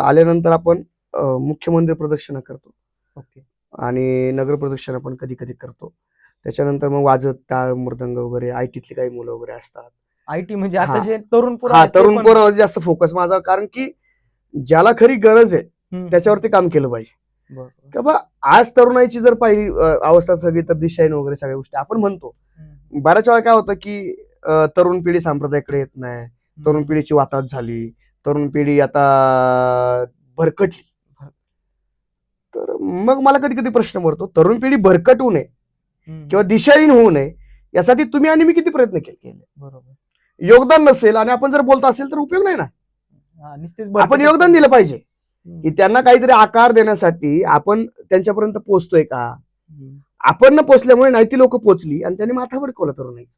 आल्यानंतर आपण मुख्य मंदिर प्रदक्षिणा करतो. ओके. आणि नगर प्रदक्षिणा पण कधी कधी करतो. त्याच्यानंतर मग वाजत टाळ मृदंग वगैरे आयटीतली काही मुलं वगैरे असतात. आयटी म्हणजे आता जे तरुण पोरांवर जास्त फोकस माझा, कारण की ज्याला खरी गरज आहे त्याच्यावरती काम केलं पाहिजे. की बा आज तरुणाईची जर पाहिली अवस्था सगळी, तर दिशाहीन वगैरे सगळ्या गोष्टी आपण म्हणतो. बऱ्याच वेळा काय होतं की तरुण पिढी संप्रदायाकडे येत नाही, तरुण पिढीची वातावरण झाली, तरुण पिढी आता भरकटली. तर मग मला कधी कधी प्रश्न पडतो, तरुण पिढी भरकट होऊ नये किंवा दिशाहीन होऊ नये यासाठी तुम्ही आणि मी किती प्रयत्न केले. बरोबर. योगदान नसेल आणि आपण जर बोलता असेल तर उपयोग नाही ना. नुसतीच आपण भरती योगदान दिलं पाहिजे हम्म. की त्यांना काहीतरी आकार देण्यासाठी आपण त्यांच्यापर्यंत पोहोचतोय का. हम्म. आपण न पोचल्यामुळे नाही ती लोक पोचली आणि त्यांनी माथा भडकवला तरुणाईचं.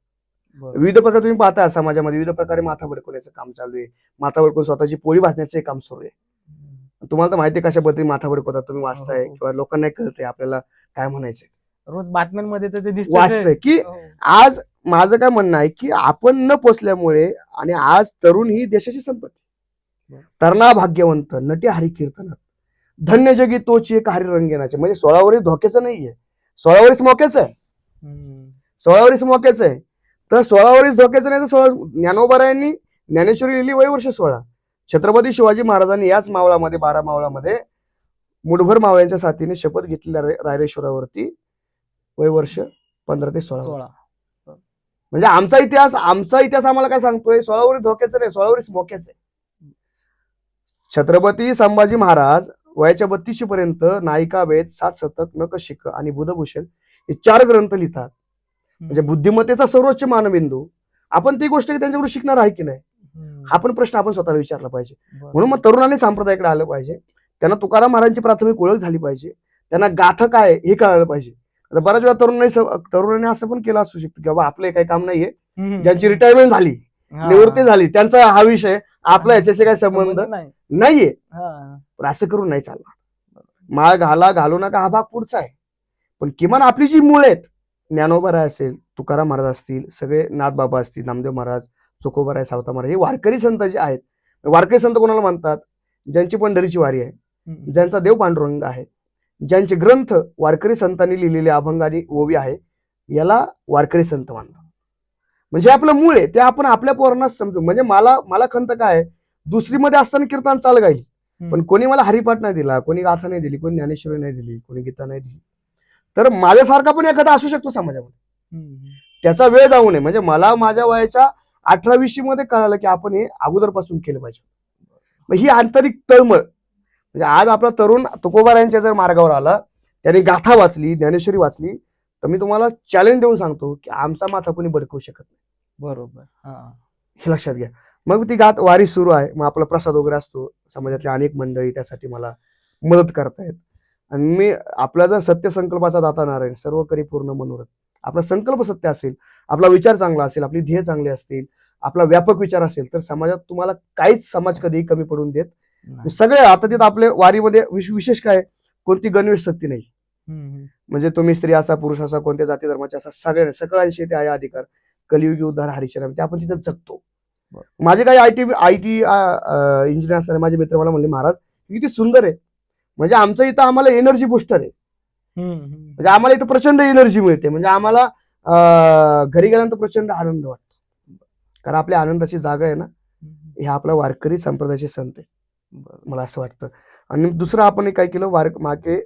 बरोबर. विविध प्रकारे तुम्ही पाहता समाजामध्ये विविध प्रकारे माथा भडकवण्याचं काम चालू आहे. माथा भडकवून स्वतःची पोळी भाजण्याचं काम सुरू आहे. हम्म. तुम्हाला तर माहिती आहे कशा पद्धतीने माथा भडकवतात तुम्ही वाचताय हो. किंवा लोकांना कळतंय आपल्याला काय म्हणायचंय. रोज बातम्यांमध्ये तर ते दिसतंच वाचतंय आहे. की हो. आज माझं काय म्हणणं आहे की आपण न पोचल्यामुळे आणि आज तरुण ही देशाची संपत्ती. बरं. तरणा भाग्यवंत नटी हरी कीर्तनात धन्य जगी तोची एक हरी रंगेनाचे. म्हणजे 16 वर्ष धोक्याचं नाहीये, 16 वर्ष मोक्याचं आहे. हम्म. 16 वर्ष मोक्याचं आहे. तर 16 वर्ष धोक्याचं नाही तर 16 ज्ञानोबारायांनी ज्ञानेश्वरी लिहिली वय वर्ष 16. छत्रपती शिवाजी महाराजांनी याच मावळामध्ये 12 मावळामध्ये मुठभर मावळ्यांच्या साथीने शपथ घेतलेल्या रायरेश्वरावरती वय वर्ष 15 ते 16. 16. म्हणजे आमचा इतिहास आम्हाला काय सांगतोय, 16 वर्ष धोक्याचं नाही, 16 वर्ष मोक्याचं आहे. छत्रपती संभाजी महाराज वयाच्या 32 पर्यंत नायिका वेद, 7 शतक, नखशिख आणि बुधभूषण हे 4 ग्रंथ लिहितात. म्हणजे बुद्धिमत्तेचा सर्वोच्च मानबिंदू. आपण ती गोष्ट त्यांच्याकडून शिकणार आहे की नाही, हा पण प्रश्न आपण स्वतःला विचारला पाहिजे. म्हणून मग तरुणांनी संप्रदायाकडे आलं पाहिजे. त्यांना तुकाराम महाराजांची प्राथमिक ओळख झाली पाहिजे. त्यांना गाथा काय हे कळायला पाहिजे. आता बऱ्याच वेळा तरुणांनी असं पण केलं असू शकतं की बाबा आपलं काही काम नाहीये, ज्यांची रिटायरमेंट झाली, निवृत्ती झाली, त्यांचा हा विषय, आपला याच्याशी काही संबंध नाहीये. पण असं करून नाही चालणार. माळ घालू नका हा भाग पुढचा आहे. पण किमान आपली जी मुळे आहेत, ज्ञानोबाराय असेल, तुकाराम महाराज असतील, सगळे नाथबाबा असतील, नामदेव महाराज, चोखोबाराय, सावता महाराज, हे वारकरी संत जे आहेत. वारकरी संत कोणाला म्हणतात? ज्यांची पंढरीची वारी आहे, ज्यांचा देव पांडुरंग आहे, ज्यांचे ग्रंथ वारकरी संतांनी लिहिलेले अभंग आणि ओवी आहे, याला वारकरी संत मानतात. म्हणजे आपलं मूळ आहे ते आपण आपल्या पोरांना समजू. म्हणजे मला खंत काय, दुसरीमध्ये असताना कीर्तन चाल गाईल, पण कोणी मला हरिपाठ नाही दिला, कोणी गाथा नाही दिली, कोणी ज्ञानेश्वरी नाही दिली, कोणी गीता नाही दिली, तर माझ्यासारखा पण एखादा असू शकतो समाजामध्ये. त्याचा वेळ जाऊ नये. म्हणजे मला माझ्या वयाच्या 18-20 मध्ये कळालं की आपण हे अगोदरपासून केलं पाहिजे. मग ही आंतरिक तळमळ, म्हणजे आज आपला तरुण तुकोबारायांच्या जर मार्गावर आला, त्याने गाथा वाचली, ज्ञानेश्वरी वाचली, तर मी तुम्हाला चॅलेंज देऊन सांगतो की आमचा माथा कोणी भडकवू शकत नाही. बरोबर. हे लक्षात घ्या. मग ती वारी सुरू आहे. मग आपला प्रसाद वगैरे असतो. समाजातल्या अनेक मंडळी त्यासाठी मला मदत करतायत. आणि मी आपला जर सत्य संकल्पाचा दाता नारायण, सर्व करी पूर्ण मनोरथ, आपला संकल्प सत्य असेल, आपला विचार चांगला असेल, आपली ध्येय चांगली असतील, आपला व्यापक विचार असेल, तर समाजात तुम्हाला काहीच समाज कधीही कमी पडून देत सगळे. आता तिथं आपल्या वारीमध्ये विशेष काय, कोणती गणवेश सक्ती नाही. म्हणजे तुम्ही स्त्री असा, पुरुष असा, कोणत्या जाती धर्माचे असा, सगळ्यांशी ते आहे अधिकार. कलियुगी उद्धार हरिचरण, ते आपण तिथं जगतो. माझे काही आयटी इंजिनियर असताना माझे मित्र मला म्हणले, महाराज किती सुंदर आहे. म्हणजे आमचं इथं आम्हाला एनर्जी बुस्टर आहे. म्हणजे आम्हाला इथं प्रचंड एनर्जी मिळते. म्हणजे आम्हाला घरी गेल्यानंतर प्रचंड आनंद वाटतो. कारण आपल्या आनंदाची जागा आहे ना, हे आपला वारकरी संप्रदायाचे संत आहे, मला असं वाटतं. आणि दुसरं आपण काय केलं, मागे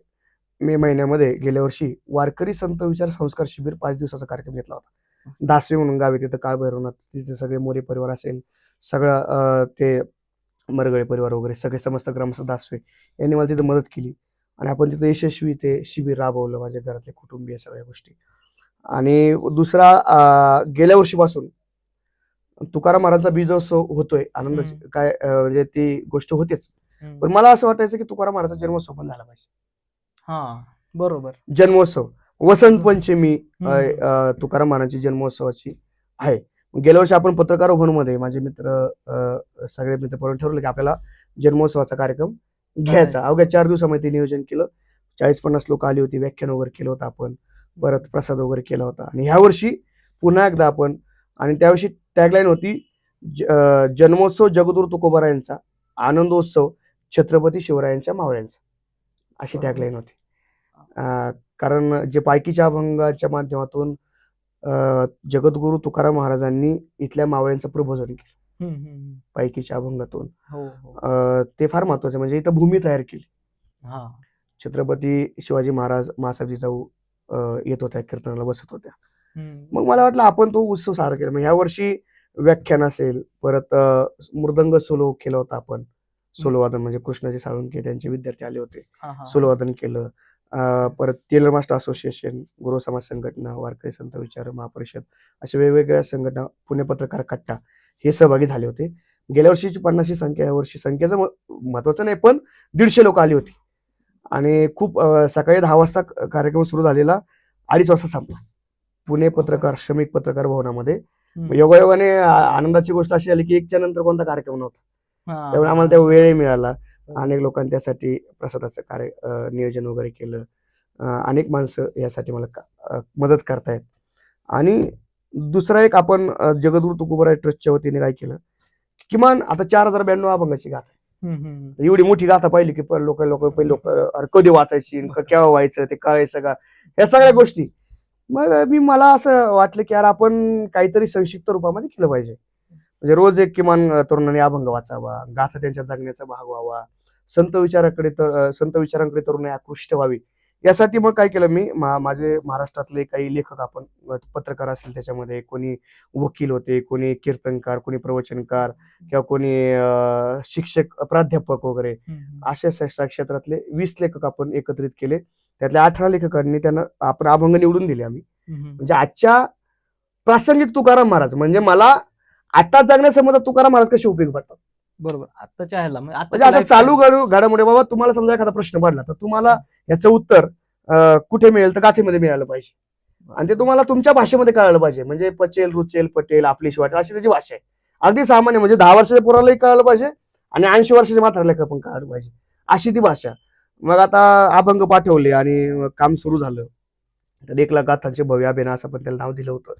मे महिन्यामध्ये गेल्या वर्षी वारकरी संत विचार संस्कार शिबिर 5 दिवसाचा कार्यक्रम घेतला होता. दासवे म्हणून गाव आहे, तिथं काळभैरवनाथ, तिथे सगळे मोरे परिवार असेल, सगळं ते मरगळे परिवार वगैरे सगळे समस्त ग्रामस्थ दासवे यांनी मला तिथं मदत केली. आणि आपण तिथं यशस्वी ते शिबिर राबवलं, माझ्या घरातले कुटुंबीय सगळ्या गोष्टी. आणि दुसरा, गेल्या वर्षीपासून तुकाराम महाराजांचा बीजोत्सव होतोय. आनंद काय म्हणजे ती गोष्ट होतेच, पण मला असं वाटायचं की तुकाराम महाराजांचा जन्मोत्सव पण झाला पाहिजे. बरोबर. जन्मोत्सव, वसंत पंचमी तुकाराम महाराजांची जन्मोत्सवाची आहे. गेल्या वर्षी आपण पत्रकार भवनमध्ये माझे मित्र सगळे मित्र परत ठरवलं की आपल्याला जन्मोत्सवाचा कार्यक्रम घ्यायचा. अवघ्या 4 दिवसामध्ये नियोजन केलं. 40-50 लोक आली होती. व्याख्यान वगैरे केलं होतं आपण, परत प्रसाद वगैरे केला होता. आणि ह्या वर्षी पुन्हा एकदा आपण, आणि त्यावर्षी टॅगलाईन होती, जन्मोत्सव जगद्गुरू तुकोबारायांचा, आनंदोत्सव छत्रपती शिवरायांच्या मावळ्यांचा, अशी टॅगलाईन होती. कारण जे पालखीच्या अभंगाच्या माध्यमातून जगद्गुरू तुकाराम महाराजांनी इथल्या मावळ्यांचं प्रबोधन केलं पालखीच्या अभंगातून, ते फार महत्वाचं. म्हणजे इथं भूमी तयार केली. छत्रपती शिवाजी महाराज मासाबजी जाऊ येत होत्या, कीर्तनाला बसत होत्या. मग मला वाटलं आपण तो उत्सव साजरा केला. मग ह्या वर्षी व्याख्यान असेल, परत मृदंग सोलो केला होता आपण, सोलोवादन, म्हणजे कृष्णाजी साळुंके त्यांचे विद्यार्थी आले होते, सोलोवादन केलं. परत टेलर मास्टर असोसिएशन, गुरु समाज संघटना, वारकरी संत विचार महापरिषद, अशा वेगवेगळ्या संघटना, पुणे पत्रकार कट्टा, हे सहभागी झाले होते. गेल्या वर्षीची 50ची संख्या, या वर्षी संख्येचं महत्वाचं नाही, पण 150 लोक आली होती. आणि खूप सकाळी 10 वाजता कार्यक्रम सुरू झालेला, 2:30 वाजता संपला पुणे पत्रकार श्रमिक पत्रकार भवनामध्ये. योगायोगाने आनंदाची गोष्ट अशी आली की 1च्या नंतर कोणता कार्यक्रम नव्हता, त्यामुळे आम्हाला त्या वेळही मिळाला. अनेक लोकांनी त्यासाठी प्रसादाचं नियोजन वगैरे केलं. अनेक माणसं यासाठी मला मदत करतायत. आणि दुसरा एक आपण जगद्गुरु तुकोबाराय ट्रस्टच्या वतीने काय केलं, किमान आता 4092 अभंगाची गाथा आहे. एवढी मोठी गाथा पाहिली की लोक अरे कधी वाचायची, केव्हा व्हायचं ते कळायचं का, या सगळ्या गोष्टी. मग मला असं वाटलं की यार आपण काहीतरी संक्षिप्त रूपामध्ये केलं पाहिजे. म्हणजे रोज एक किमान तरुणांनी अभंग वाचावा, गाथा त्यांच्या जगण्याचा भाग व्हावा, संत विचारांकडे तरुणाई आकृष्ट व्हावी. यासाठी मग काय केलं मी, माझे महाराष्ट्रातले काही लेखक, आपण पत्रकार असतील त्याच्यामध्ये, कोणी वकील होते, कोणी कीर्तनकार, कोणी प्रवचनकार, किंवा कोणी शिक्षक प्राध्यापक वगैरे, अशा क्षेत्रातले 20 लेखक आपण एकत्रित केले. त्यातल्या 18 लेखकांनी त्यांना आपण अभंग निवडून दिले आम्ही. म्हणजे आजच्या प्रासंगिक तुकाराम महाराज, म्हणजे मला आता जगण्यासंबंधात तुकाराम महाराज कसे उपयोगी पडतात. बरोबर. आताच्या ह्याला म्हणजे आता चालू घडामोडी, बाबा तुम्हाला समजा एखादा प्रश्न पडला तर तुम्हाला याचं उत्तर कुठे मिळेल, तर गाथेमध्ये मिळालं पाहिजे. आणि ते तुम्हाला तुमच्या भाषेमध्ये कळालं पाहिजे. म्हणजे पचेल, रुचेल, पटेल, आपलीशी वाटेल अशी त्याची भाषा आहे. अगदी सामान्य, म्हणजे 10 वर्षाच्या पोरालाही कळालं पाहिजे आणि 80 वर्षाच्या म्हाताऱ्याला पण कळालं पाहिजे, अशी ती भाषा. मग आता अभंग पाठवले आणि काम सुरू झालं. तर 1 लाख गाथांचे भव्य अभियान असं पण त्याला नाव दिलं होतं.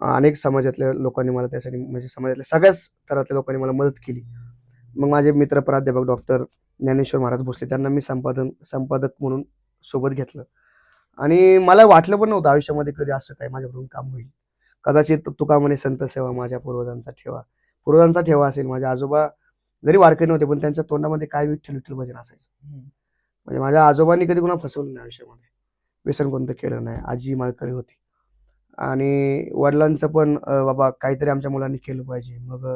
अनेक समाजातल्या लोकांनी मला त्यासाठी, म्हणजे समाजातल्या सगळ्याच स्तरातल्या लोकांनी मला मदत केली. मग माझे मित्र प्राध्यापक डॉक्टर ज्ञानेश्वर महाराज भोसले, त्यांना मी संपादक म्हणून सोबत घेतलं. आणि मला वाटलं पण नव्हतं आयुष्यामध्ये कधी असं काय माझ्याकडून काम होईल. कदाचित तुका म्हणे संत सेवा माझ्या पूर्वजांचा ठेवा असेल. माझे आजोबा जरी वारकरी नव्हते, पण त्यांच्या तोंडामध्ये काय विठ्ठल विठ्ठल भजन असायचं. म्हणजे माझ्या आजोबांनी कधी कुणा फसवलं नाही आयुष्यामध्ये, व्यसन कोणतं केलं नाही. आजी माळकरी होती. आणि वडिलांचं पण बाबा काहीतरी आमच्या मुलांनी केलं पाहिजे. मग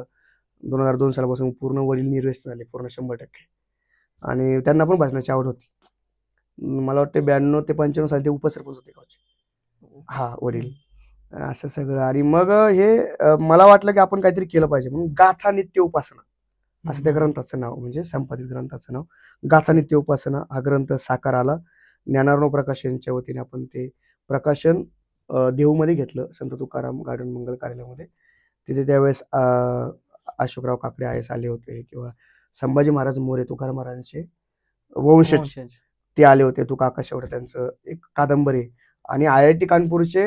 2002 सालापासून पूर्ण वडील निर्व्यस्त झाले, पूर्ण 100%. आणि त्यांना पण भजनाची आवड होती. मला वाटतं 92 ते 95 साली ते उपसरपंच होते गावचे. हा, वडील. असं सगळं. आणि मग हे मला वाटलं की आपण काहीतरी केलं पाहिजे म्हणून गाथा नित्य उपासना असं त्या ग्रंथाचं नाव, म्हणजे संपादित ग्रंथाचं नाव गाथा नित्य उपासना हा ग्रंथ साकार आला. ज्ञानार्णव प्रकाशनच्या वतीने आपण ते प्रकाशन देहूमध्ये घेतलं, संत तुकाराम गार्डन मंगल कार्यालयामध्ये. तिथे त्यावेळेस अशोकराव काकडे आयस आले होते, किंवा संभाजी महाराज मोरे तुकाराम महाराजांचे वंशज ते आले होते. तुका आकाश एवढं त्यांचं एक कादंबरी. आणि IIT कानपूरचे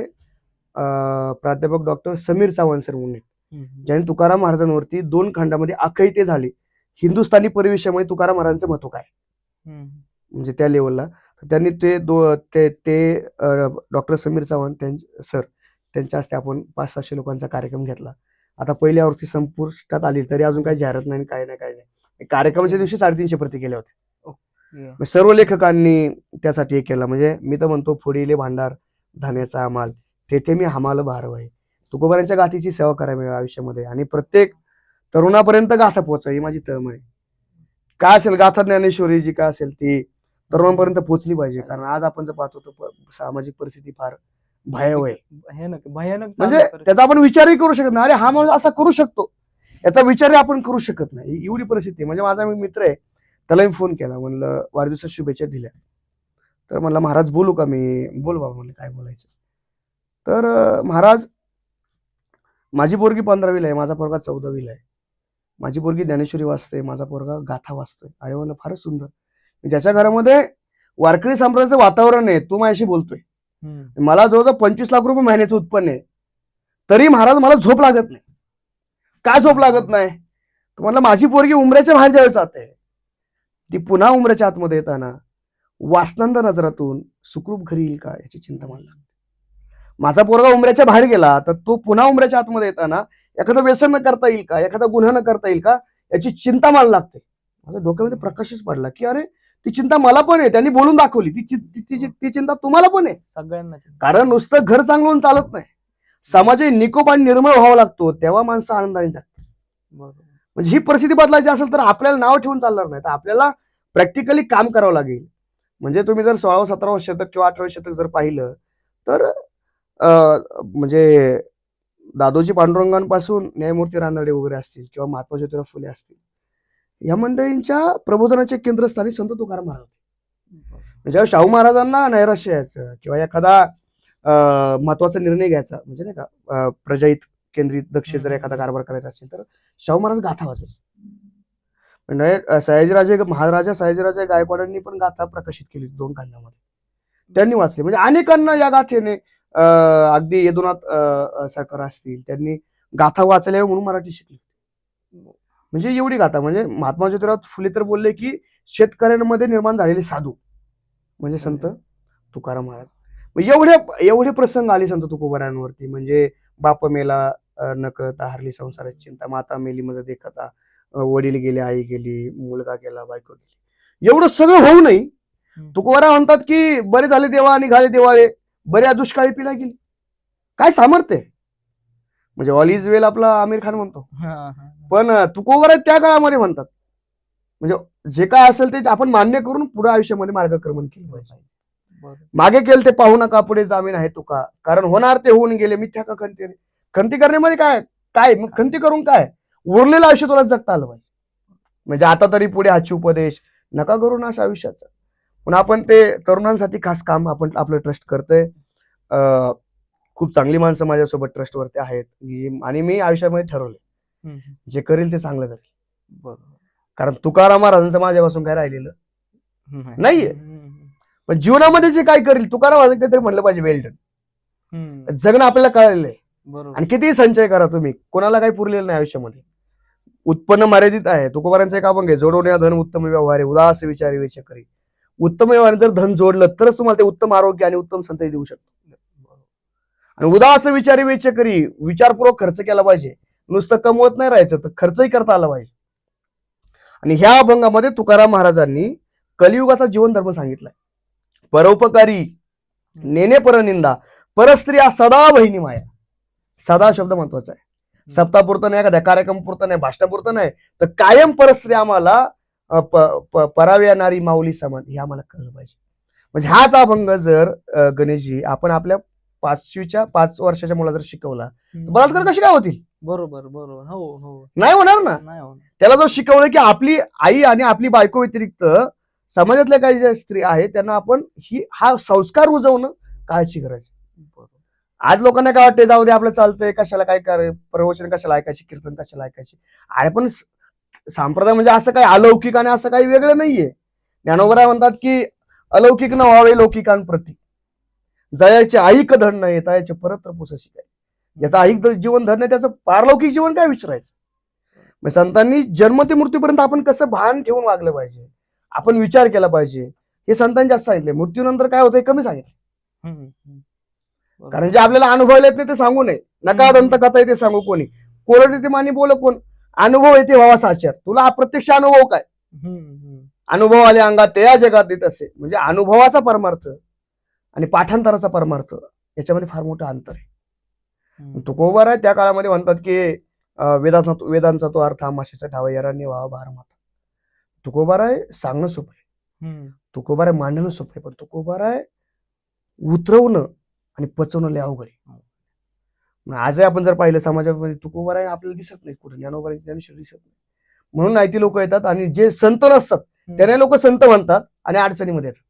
प्राध्यापक डॉक्टर समीर चव्हाण सर म्हणून, ज्यांनी तुकाराम महाराजांवरती 2 खंडामध्ये अखैते झाले, हिंदुस्थानी परिवेशामध्ये तुकाराम महाराजांचं महत्व काय, म्हणजे त्या लेवलला त्यांनी ते डॉक्टर समीर चव्हाण सर त्यांच्या हस्ते आपण 500-600 लोकांचा कार्यक्रम घेतला. आता पहिली आवृत्ती संपुष्टात आली, तरी अजून काही जाहिरात नाही, काय नाही. कार्यक्रमाच्या दिवशी 350 प्रती केल्या होत्या. सर्व लेखकांनी त्यासाठी हे केलं. म्हणजे मी तर म्हणतो, फोडीले भांडार धान्याचा अमाल, तेथे मी हमाल भारवाई. तुकोबारांच्या गाथीची सेवा करावी आयुष्यामध्ये, आणि प्रत्येक तरुणापर्यंत गाथा पोहोचावी ही माझी तळमळ आहे. काय असेल गाथा ज्ञानेश्वरी जी काय असेल ती तरुणांपर्यंत पोहोचली पाहिजे. कारण आज आपण जर पाहतो तर सामाजिक परिस्थिती फार भयावह आहे, भयानक. म्हणजे त्याचा आपण विचारही करू शकत नाही. अरे हा माणूस असा करू शकतो, याचा विचारही आपण करू शकत नाही, एवढी परिस्थिती. म्हणजे माझा मित्र आहे, त्याला मी फोन केला, म्हणलं वाढदिवसाच्या शुभेच्छा दिल्या. तर म्हणला महाराज बोलू का मी, बोल बाबा म्हणलं काय बोलायचं. तर महाराज, माझी पोरगी 15वीला आहे, माझा पोरगा 14वीला आहे. माझी पोरगी ज्ञानेश्वरी वाचते, माझा पोरगा गाथा वाचतोय. अरे म्हणलं फारच सुंदर. ज्याच्या घरामध्ये वारकरी संप्रदायाचं वातावरण आहे, तो माझ्याशी बोलतोय. मला जवळजवळ 25 लाख रुपये महिन्याचं उत्पन्न आहे, तरी महाराज मला झोप लागत नाही. काय झोप लागत नाही, म्हणलं माझी पोरगी उमऱ्याच्या बाहेर ज्यावेळेस जाते, ती पुन्हा उमऱ्याच्या आतमध्ये येताना वासनंद नजरातून सुखरूप घरी येईल का याची चिंता मला लागते. माझा पोरगा उमऱ्याच्या बाहेर गेला तर तो पुन्हा उमऱ्याच्या आतमध्ये येताना एखादं व्यसन न करता येईल का, एखादा गुन्हा न करता येईल का याची चिंता मला लागते. माझ्या डोक्यामध्ये प्रकाशच पडला की अरे ती चिंता मला पण आहे, त्यांनी बोलून दाखवली. ती चिंता तुम्हाला पण आहे, सगळ्यांना. कारण नुसतं घर चांगलं चालत नाही, समाज निकोप आणि निर्मळ व्हावा लागतो, तेव्हा माणसं आनंदाने जगतात. म्हणजे ही परिस्थिती बदलायची असेल तर आपल्याला नाव ठेवून चालणार नाही, तर आपल्याला प्रॅक्टिकली काम करावं लागेल. म्हणजे तुम्ही जर 16व-17व शतक किंवा 18वे शतक जर पाहिलं तर म्हणजे दादोजी पांडुरंगांपासून न्यायमूर्ती रानडे वगैरे असतील किंवा महात्मा ज्योतिराव फुले असतील, या मंडळींच्या प्रबोधनाचे केंद्रस्थानी संत तुकाराम महाराज होते. जेव्हा शाहू महाराजांना नैराश्य यायचं किंवा एखादा महत्वाचा निर्णय घ्यायचा, म्हणजे नाही का प्रजाहित केंद्रित दक्ष जर एखादा कारभार करायचा असेल तर शाहू महाराज गाथा वाचायचे. म्हणजे सयाजीराजे महाराजा सयाजीराजे गायकवाडांनी पण गाथा प्रकाशित केली 2 खंडामध्ये, त्यांनी वाचले. म्हणजे अनेकांना या गाथेने अगदी यदुनाथ सरकार असतील, त्यांनी गाथा वाचल्या म्हणून मराठी शिकली. म्हणजे एवढी गाथा, म्हणजे महात्मा ज्योतिराव फुले तर बोलले की शेतकऱ्यांमध्ये निर्माण झालेले साधू म्हणजे संत तुकाराम महाराज. एवढे प्रसंग आले संत तुकोबारांवरती. म्हणजे बाप मेला न कळता हरली संसाराची चिंता, माता मेली मज देखता, वडील गेले आई गेली, मुलगा गेला बायको गेली, एवढं सगळं होऊ नये तुकोबारा म्हणतात की बरे झाले देवा आणि घाले देवाळे, बऱ्या दुष्काळी पिला गेली. काय सामर्थ्य आहे. म्हणजे ऑल इज वेल आपला आमिर खान म्हणतो, पण तुकोबारा त्या काळामध्ये म्हणतात म्हणजे जे काय असेल ते आपण मान्य करून पुढे आयुष्यामध्ये मार्गक्रमण केलं पाहिजे. मागे केलं ते पाहू नका, पुढे जामीन आहे तुका, कारण होणार ते होऊन गेले मिथ्या का खंती रे. खंती करण्यामध्ये काय काय मग खंती करून काय, उरलेलं आयुष्य तुला जगता आलं पाहिजे. म्हणजे आता तरी पुढे हाची उपदेश नका करू ना अशा आयुष्याचं. पण आपण ते तरुणांसाठी खास काम आपण आपलं ट्रस्ट करतोय. खूप चांगली माणसं माझ्यासोबत ट्रस्टवरती आहेत आणि मी आयुष्यामध्ये ठरवले जे करेल ते चांगलं करेल. कारण तुकाराम महाराजांचं माझ्यापासून काय राहिलेलं नाहीये, पण जीवनामध्ये जे काय करेल तुकाराम महाराज काहीतरी म्हणलं पाहिजे वेल डन. जगणं आपल्याला कळलेलं आहे. आणि कितीही संचय करा तुम्ही, कोणाला काही पुरलेलं नाही आयुष्यामध्ये. उत्पन्न मर्यादित आहे. तुकोबारांचं एक आपण घे, जोडवण्या धन उत्तम व्यवहार उदास विचारी वेच करी. उत्तम व्यवहार जर धन जोडलं तरच तुम्हाला ते उत्तम आरोग्य आणि उत्तम संतती देऊ शकतो. आणि उदास विचारी वेच करी, विचारपूर्वक खर्च केला पाहिजे. नुसतं कमवत नाही राहायचं तर खर्चही करता आला पाहिजे. आणि ह्या अभंगामध्ये तुकाराम महाराजांनी कलियुगाचा जीवन धर्म सांगितलाय. परोपकारी, नेने परनिंदा, परस्त्रिया सदा बहिणी माया. सदा शब्द महत्वाचा आहे. सप्तापुरतं नाही, एखाद्या कार्यक्रमापुरतं नाही, भाषणापुरतं नाही, तर कायम परस्त्री आम्हाला परावी येणारी माऊली समान हे आम्हाला कळलं पाहिजे. म्हणजे हाच अभंग जर गणेशजी आपण आपल्या 5 वर्षाच्या मुलाला जर शिकवला तर बलात्कार कसे काय होतील. बरोबर बरोबर. हो हो, नाही होणार ना. नाही होणार. त्याला जर शिकवलं की आपली आई आणि आपली बायको व्यतिरिक्त समाजातल्या काही ज्या स्त्री आहेत त्यांना आपण हा संस्कार रुजवणं काळजी करायची. आज लोकांना काय वाटते, जाऊ दे आपलं चालतंय, कशाला काय प्रवचन कशाला ऐकायची, कीर्तन कशाला ऐकायची. अरे पण संप्रदाय म्हणजे असं काही अलौकिक आणि असं काही वेगळं नाहीये. ज्ञानोबा म्हणतात की अलौकिक न व्हावे लौकिकांप्रती, जयाचे ऐक धन येतायचे परत्र पुसशी काय. याचं ऐक जीवन धन त्याचं पारलौकिक जीवन काय विचारायचं. संतांनी जन्म ते मृत्यूपर्यंत आपण कसं भान ठेवून वागलं पाहिजे, आपण विचार केला पाहिजे, हे संतांनी जास्त सांगितले. मृत्यूनंतर काय होतं हे कमी सांगितलं. कारण जे आपल्याला अनुभव येत नाही ते सांगू नये. नका दंत कथा येते सांगू कोणी, कोरड येते मानी बोल कोण, अनुभव येते व्हावा साचार. तुला अप्रत्यक्ष अनुभव काय, अनुभव आले अंगात ते या जगात देत असे. म्हणजे अनुभवाचा परमार्थ आणि पाठांतराचा परमार्थ याच्यामध्ये फार मोठं अंतर आहे. तुकोबार आहे त्या काळामध्ये म्हणतात की वेदांचा तो अर्थ आमाशीचा ठावा यारांनी व्हावा भार माता. तुकोबार आहे सांगणं सोपं आहे, तुकोबार आहे मांडणं सोपं आहे, पण तुकोबार आहे उतरवणं आणि पचवणं लय अवघड आहे. आजही आपण जर पाहिलं समाजामध्ये तुकोबार आहे आपल्याला दिसत नाही कुठे, ज्ञानोबा ज्ञानेश्वर दिसत नाही. म्हणून नाहीती लोक येतात आणि जे संत नसतात त्यांना लोक संत म्हणतात आणि अडचणीमध्ये येतात.